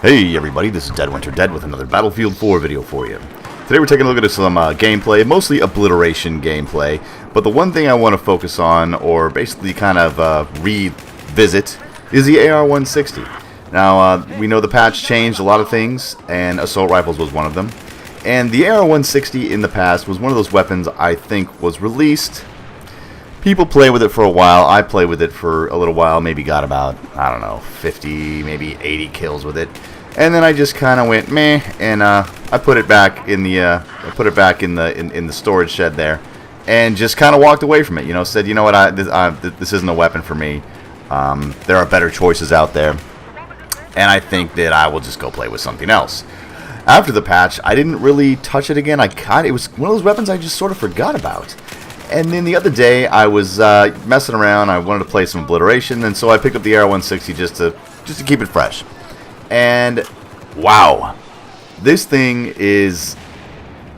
Hey everybody, this is Dead Winter Dead with another Battlefield 4 video for you. Today we're taking a look at some gameplay, mostly obliteration gameplay, but the one thing I want to focus on, or basically kind of revisit, is the AR-160. Now, we know the patch changed a lot of things, and assault rifles was one of them. And the AR-160 in the past was one of those weapons I think was released. People play with it for a while. I played with it for a little while. Maybe got about, I don't know, 50, maybe 80 kills with it, and then I just kind of went meh, and I put it back in the in the storage shed there, and just kind of walked away from it. You know, said, you know what, this isn't a weapon for me. There are better choices out there, and I think that I will just go play with something else. After the patch, I didn't really touch it again. It was one of those weapons I just sort of forgot about. And then the other day, I was messing around. I wanted to play some obliteration, and so I picked up the AR-160 just to keep it fresh. And wow, this thing is,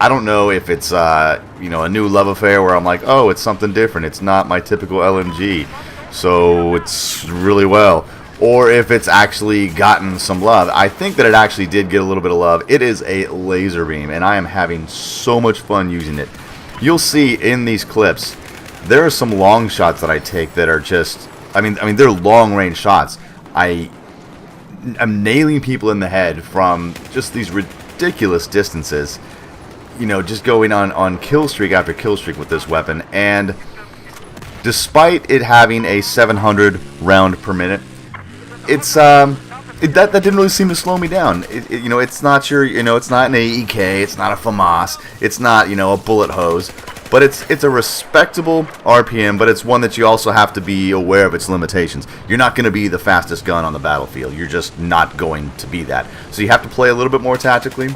I don't know if it's you know, a new love affair where I'm like, oh, it's something different. It's not my typical LMG, so it's really well. Or if it's actually gotten some love. I think that it actually did get a little bit of love. It is a laser beam, and I am having so much fun using it. You'll see in these clips, there are some long shots that I take that are just, I mean they're long range shots. I'm nailing people in the head from just these ridiculous distances. You know, just going on kill streak after kill streak with this weapon. And despite it having a 700 round per minute, it's that didn't really seem to slow me down. You know, it's not your, you know, it's not an AEK, it's not a FAMAS, it's not, you know, a bullet hose, but it's a respectable RPM, but it's one that you also have to be aware of its limitations. You're not going to be the fastest gun on the battlefield. You're just not going to be that. So you have to play a little bit more tactically.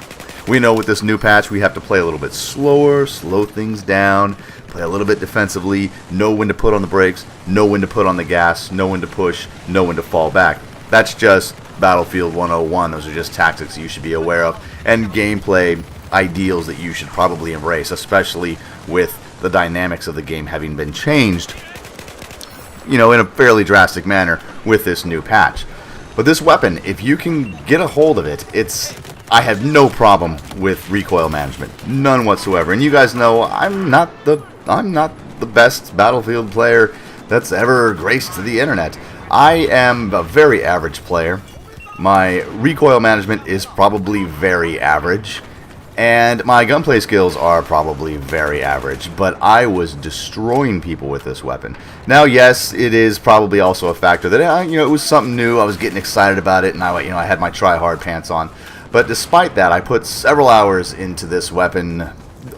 We know with this new patch we have to play a little bit slower, slow things down, play a little bit defensively, know when to put on the brakes, know when to put on the gas, know when to push, know when to fall back. That's just Battlefield 101. Those are just tactics you should be aware of, and gameplay ideals that you should probably embrace, especially with the dynamics of the game having been changed, you know, in a fairly drastic manner with this new patch. But this weapon, if you can get a hold of it, I have no problem with recoil management, none whatsoever. And you guys know I'm not the best Battlefield player that's ever graced the internet. I am a very average player. My recoil management is probably very average, and my gunplay skills are probably very average, but I was destroying people with this weapon. Now, yes, it is probably also a factor that, you know, it was something new. I was getting excited about it, and I had my try-hard pants on. But despite that, I put several hours into this weapon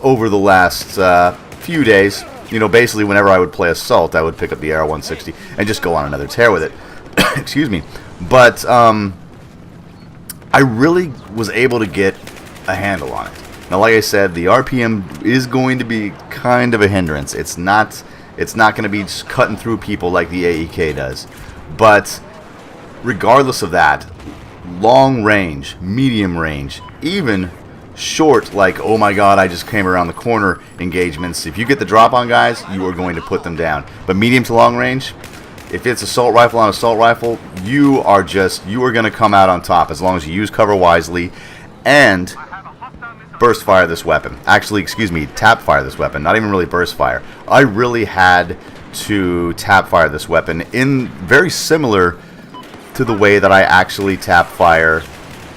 over the last few days. You know, basically whenever I would play Assault, I would pick up the AR-160 and just go on another tear with it. Excuse me. But I really was able to get a handle on it. Now, like I said, the RPM is going to be kind of a hindrance. It's not going to be just cutting through people like the AEK does. But regardless of that, long range, medium range, even short, like, oh my god, I just came around the corner engagements, if you get the drop on guys, you are going to put them down. But medium to long range, if it's assault rifle on assault rifle, you are going to come out on top as long as you use cover wisely and burst fire this weapon. Actually, excuse me, tap fire this weapon, not even really burst fire. I really had to tap fire this weapon in very similar to the way that I actually tap fire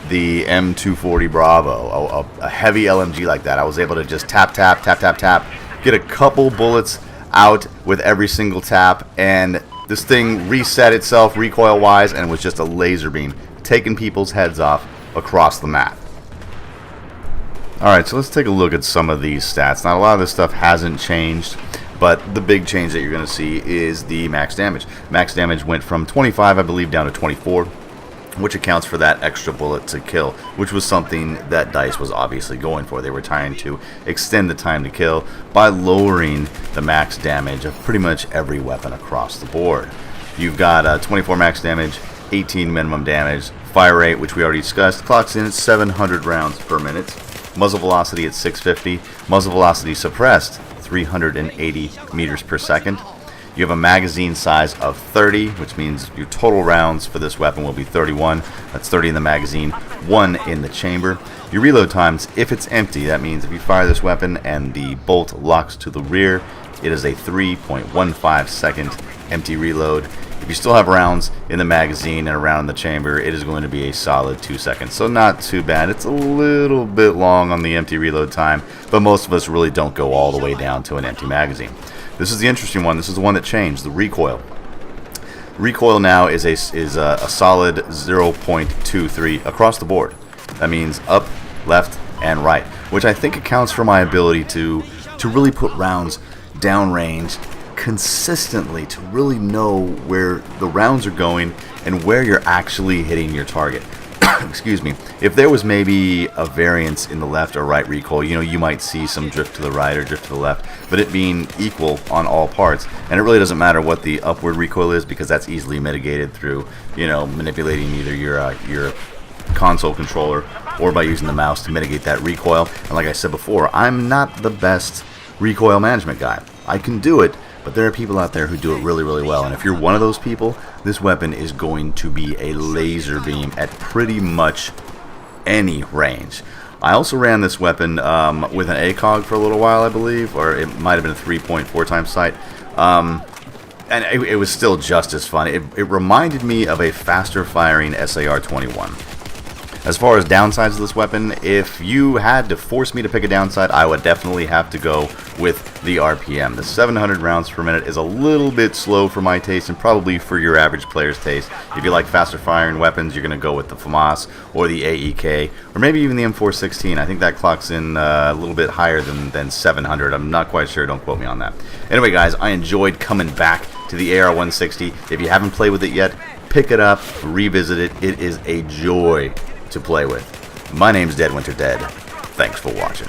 the M240 Bravo, a heavy LMG like that. I was able to just tap, tap, tap, tap, tap, get a couple bullets out with every single tap, and this thing reset itself recoil-wise, and was just a laser beam, taking people's heads off across the map. Alright, so let's take a look at some of these stats. Now, a lot of this stuff hasn't changed, but the big change that you're going to see is the max damage. Max damage went from 25, I believe, down to 24. Which accounts for that extra bullet to kill, which was something that DICE was obviously going for. They were trying to extend the time to kill by lowering the max damage of pretty much every weapon across the board. You've got 24 max damage, 18 minimum damage, fire rate, which we already discussed, clocks in at 700 rounds per minute, muzzle velocity at 650, muzzle velocity suppressed 380 meters per second. You have a magazine size of 30, which means your total rounds for this weapon will be 31. That's 30 in the magazine, 1 in the chamber. Your reload times, if it's empty, that means if you fire this weapon and the bolt locks to the rear, it is a 3.15 second empty reload. If you still have rounds in the magazine and around the chamber, it is going to be a solid 2 seconds. So not too bad. It's a little bit long on the empty reload time, but most of us really don't go all the way down to an empty magazine. This is the interesting one. This is the one that changed, the recoil. Recoil now is a solid 0.23 across the board. That means up, left, and right, which I think accounts for my ability to really put rounds downrange consistently, to really know where the rounds are going and where you're actually hitting your target. Excuse me. If there was maybe a variance in the left or right recoil, you might see some drift to the right or drift to the left, but it being equal on all parts. And it really doesn't matter what the upward recoil is, because that's easily mitigated through, manipulating either your console controller or by using the mouse to mitigate that recoil. And like I said before, I'm not the best recoil management guy. I can do it, but there are people out there who do it really, really well. And if you're one of those people, this weapon is going to be a laser beam at pretty much any range. I also ran this weapon with an ACOG for a little while, I believe, or it might have been a 3.4 times sight. And it was still just as fun. It reminded me of a faster firing SAR-21. As far as downsides of this weapon, if you had to force me to pick a downside, I would definitely have to go with the RPM. The 700 rounds per minute is a little bit slow for my taste, and probably for your average player's taste. If you like faster firing weapons, you're going to go with the FAMAS or the AEK, or maybe even the M416. I think that clocks in a little bit higher than 700. I'm not quite sure. Don't quote me on that. Anyway, guys, I enjoyed coming back to the AR-160. If you haven't played with it yet, pick it up, revisit it. It is a joy to play with. My name's Dead Winter Dead. Thanks for watching.